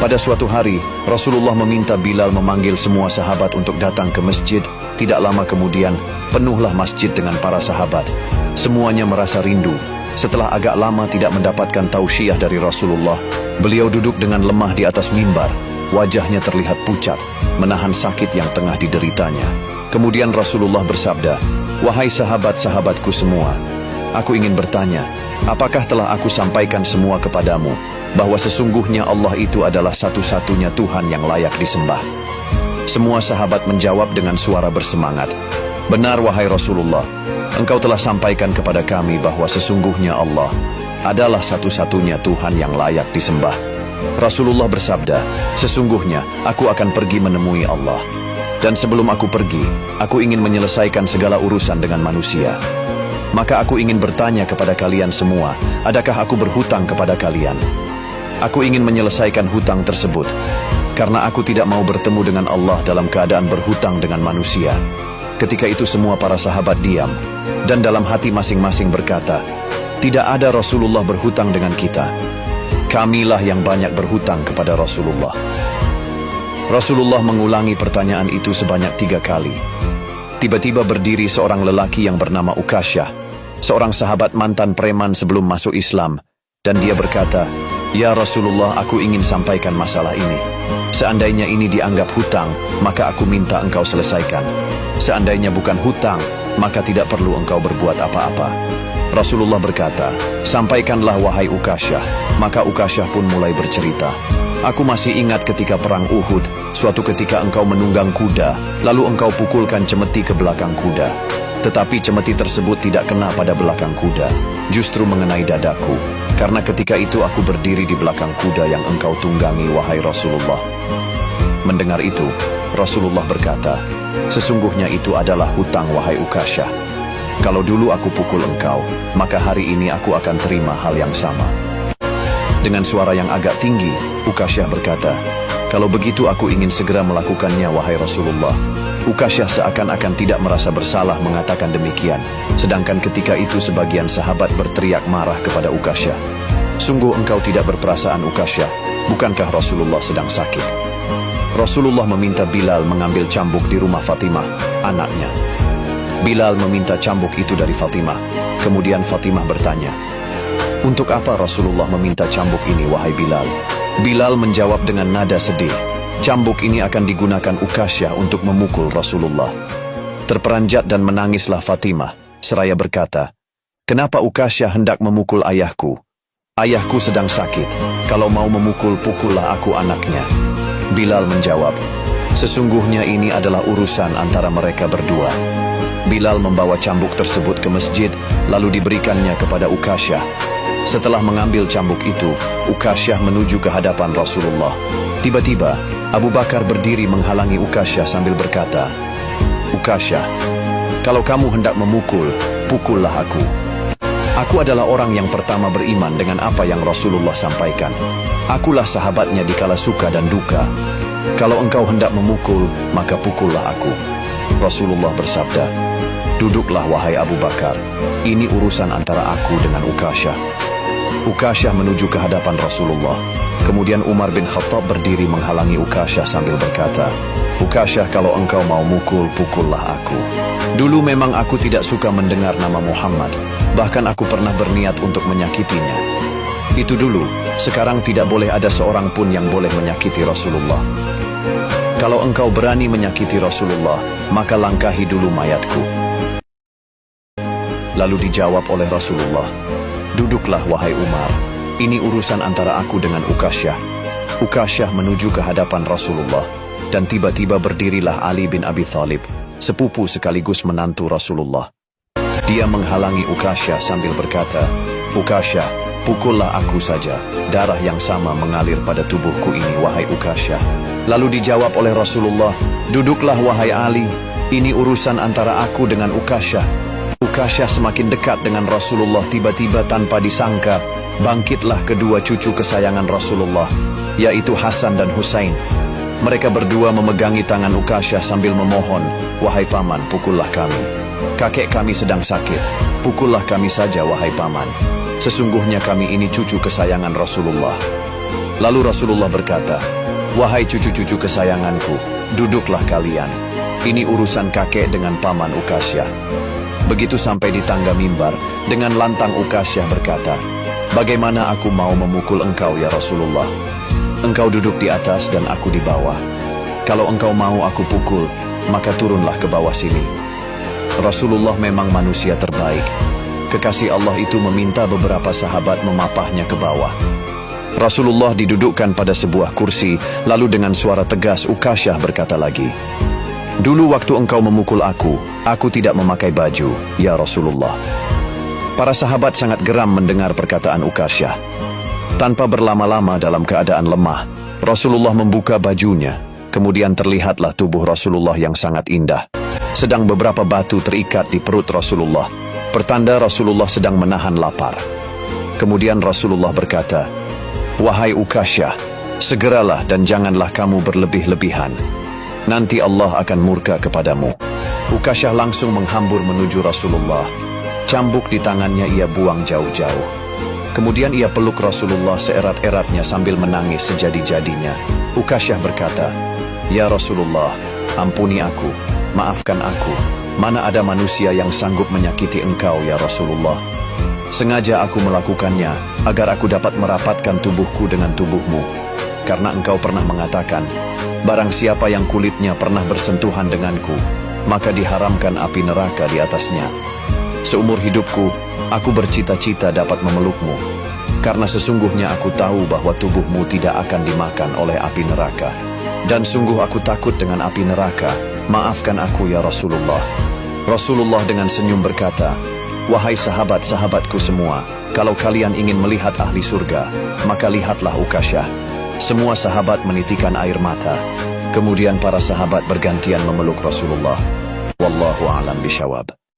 Pada suatu hari, Rasulullah meminta Bilal memanggil semua sahabat untuk datang ke masjid. Tidak lama kemudian, penuhlah masjid dengan para sahabat. Semuanya merasa rindu. Setelah agak lama tidak mendapatkan tausiah dari Rasulullah, beliau duduk dengan lemah di atas mimbar. Wajahnya terlihat pucat, menahan sakit yang tengah dideritanya. Kemudian Rasulullah bersabda, "Wahai sahabat-sahabatku semua, aku ingin bertanya, apakah telah aku sampaikan semua kepadamu, bahwa sesungguhnya Allah itu adalah satu-satunya Tuhan yang layak disembah?" Semua sahabat menjawab dengan suara bersemangat, "Benar wahai Rasulullah, engkau telah sampaikan kepada kami bahwa sesungguhnya Allah adalah satu-satunya Tuhan yang layak disembah." Rasulullah bersabda, "Sesungguhnya aku akan pergi menemui Allah. Dan sebelum aku pergi, aku ingin menyelesaikan segala urusan dengan manusia. Maka aku ingin bertanya kepada kalian semua, adakah aku berhutang kepada kalian? Aku ingin menyelesaikan hutang tersebut, karena aku tidak mau bertemu dengan Allah dalam keadaan berhutang dengan manusia." Ketika itu semua para sahabat diam, dan dalam hati masing-masing berkata, "Tidak ada Rasulullah berhutang dengan kita. Kamilah yang banyak berhutang kepada Rasulullah." Rasulullah mengulangi pertanyaan itu sebanyak 3 kali. Tiba-tiba berdiri seorang lelaki yang bernama Ukasyah, seorang sahabat mantan preman sebelum masuk Islam, dan dia berkata, "Ya Rasulullah, aku ingin sampaikan masalah ini. Seandainya ini dianggap hutang, maka aku minta engkau selesaikan. Seandainya bukan hutang, maka tidak perlu engkau berbuat apa-apa." Rasulullah berkata, "Sampaikanlah wahai Ukasyah." Maka Ukasyah pun mulai bercerita, "Aku masih ingat ketika perang Uhud, suatu ketika engkau menunggang kuda, lalu engkau pukulkan cemeti ke belakang kuda. Tetapi cemeti tersebut tidak kena pada belakang kuda, justru mengenai dadaku. Karena ketika itu aku berdiri di belakang kuda yang engkau tunggangi, wahai Rasulullah." Mendengar itu, Rasulullah berkata, "Sesungguhnya itu adalah hutang wahai Ukasyah. Kalau dulu aku pukul engkau, maka hari ini aku akan terima hal yang sama." Dengan suara yang agak tinggi, Ukasyah berkata, "Kalau begitu aku ingin segera melakukannya wahai Rasulullah." Ukasyah seakan-akan tidak merasa bersalah mengatakan demikian, sedangkan ketika itu sebagian sahabat berteriak marah kepada Ukasyah, "Sungguh engkau tidak berperasaan Ukasyah, bukankah Rasulullah sedang sakit?" Rasulullah meminta Bilal mengambil cambuk di rumah Fatimah, anaknya. Bilal meminta cambuk itu dari Fatimah. Kemudian Fatimah bertanya, "Untuk apa Rasulullah meminta cambuk ini wahai Bilal?" Bilal menjawab dengan nada sedih, "Cambuk ini akan digunakan Ukasyah untuk memukul Rasulullah." Terperanjat dan menangislah Fatimah, seraya berkata, "Kenapa Ukasyah hendak memukul ayahku? Ayahku sedang sakit, kalau mau memukul, pukullah aku anaknya." Bilal menjawab, "Sesungguhnya ini adalah urusan antara mereka berdua." Bilal membawa cambuk tersebut ke masjid, lalu diberikannya kepada Ukasyah. Setelah mengambil cambuk itu, Ukasyah menuju ke hadapan Rasulullah. Tiba-tiba, Abu Bakar berdiri menghalangi Ukasyah sambil berkata, "Ukasyah, kalau kamu hendak memukul, pukullah aku. Aku adalah orang yang pertama beriman dengan apa yang Rasulullah sampaikan. Akulah sahabatnya di kala suka dan duka. Kalau engkau hendak memukul, maka pukullah aku." Rasulullah bersabda, "Duduklah wahai Abu Bakar, ini urusan antara aku dengan Ukasyah." Ukasyah menuju ke hadapan Rasulullah. Kemudian Umar bin Khattab berdiri menghalangi Ukasyah sambil berkata, "Ukasyah, kalau engkau mau mukul, pukullah aku. Dulu memang aku tidak suka mendengar nama Muhammad, bahkan aku pernah berniat untuk menyakitinya. Itu dulu, sekarang tidak boleh ada seorang pun yang boleh menyakiti Rasulullah. Kalau engkau berani menyakiti Rasulullah, maka langkahi dulu mayatku." Lalu dijawab oleh Rasulullah, "Duduklah wahai Umar, ini urusan antara aku dengan Ukasyah." Ukasyah menuju ke hadapan Rasulullah, dan tiba-tiba berdirilah Ali bin Abi Thalib, sepupu sekaligus menantu Rasulullah. Dia menghalangi Ukasyah sambil berkata, "Ukasyah, pukullah aku saja, darah yang sama mengalir pada tubuhku ini wahai Ukasyah." Lalu dijawab oleh Rasulullah, "Duduklah wahai Ali, ini urusan antara aku dengan Ukasyah." Ukasyah semakin dekat dengan Rasulullah. Tiba-tiba tanpa disangka, bangkitlah kedua cucu kesayangan Rasulullah, yaitu Hasan dan Husain. Mereka berdua memegangi tangan Ukasyah sambil memohon, "Wahai paman, pukullah kami. Kakek kami sedang sakit, pukullah kami saja wahai paman. Sesungguhnya kami ini cucu kesayangan Rasulullah." Lalu Rasulullah berkata, "Wahai cucu-cucu kesayanganku, duduklah kalian. Ini urusan kakek dengan paman Ukasyah." Begitu sampai di tangga mimbar, dengan lantang Ukasyah berkata, "Bagaimana aku mau memukul engkau ya Rasulullah? Engkau duduk di atas dan aku di bawah. Kalau engkau mau aku pukul, maka turunlah ke bawah sini." Rasulullah memang manusia terbaik. Kekasih Allah itu meminta beberapa sahabat memapahnya ke bawah. Rasulullah didudukkan pada sebuah kursi, lalu dengan suara tegas Ukasyah berkata lagi, "Dulu waktu engkau memukul aku tidak memakai baju, ya Rasulullah." Para sahabat sangat geram mendengar perkataan Ukasyah. Tanpa berlama-lama dalam keadaan lemah, Rasulullah membuka bajunya, kemudian terlihatlah tubuh Rasulullah yang sangat indah. Sedang beberapa batu terikat di perut Rasulullah, pertanda Rasulullah sedang menahan lapar. Kemudian Rasulullah berkata, "Wahai Ukasyah, segeralah dan janganlah kamu berlebih-lebihan. Nanti Allah akan murka kepadamu." Ukasyah langsung menghambur menuju Rasulullah. Cambuk di tangannya ia buang jauh-jauh. Kemudian ia peluk Rasulullah seerat-eratnya sambil menangis sejadi-jadinya. Ukasyah berkata, "Ya Rasulullah, ampuni aku, maafkan aku. Mana ada manusia yang sanggup menyakiti engkau ya Rasulullah. Sengaja aku melakukannya agar aku dapat merapatkan tubuhku dengan tubuhmu. Karena engkau pernah mengatakan, barang siapa yang kulitnya pernah bersentuhan denganku, maka diharamkan api neraka di atasnya. Seumur hidupku, aku bercita-cita dapat memelukmu. Karena sesungguhnya aku tahu bahwa tubuhmu tidak akan dimakan oleh api neraka. Dan sungguh aku takut dengan api neraka. Maafkan aku ya Rasulullah." Rasulullah dengan senyum berkata, "Wahai sahabat-sahabatku semua, kalau kalian ingin melihat ahli surga, maka lihatlah Ukasyah." Semua sahabat menitikan air mata. Kemudian para sahabat bergantian memeluk Rasulullah. Wallahu a'lam bishawab.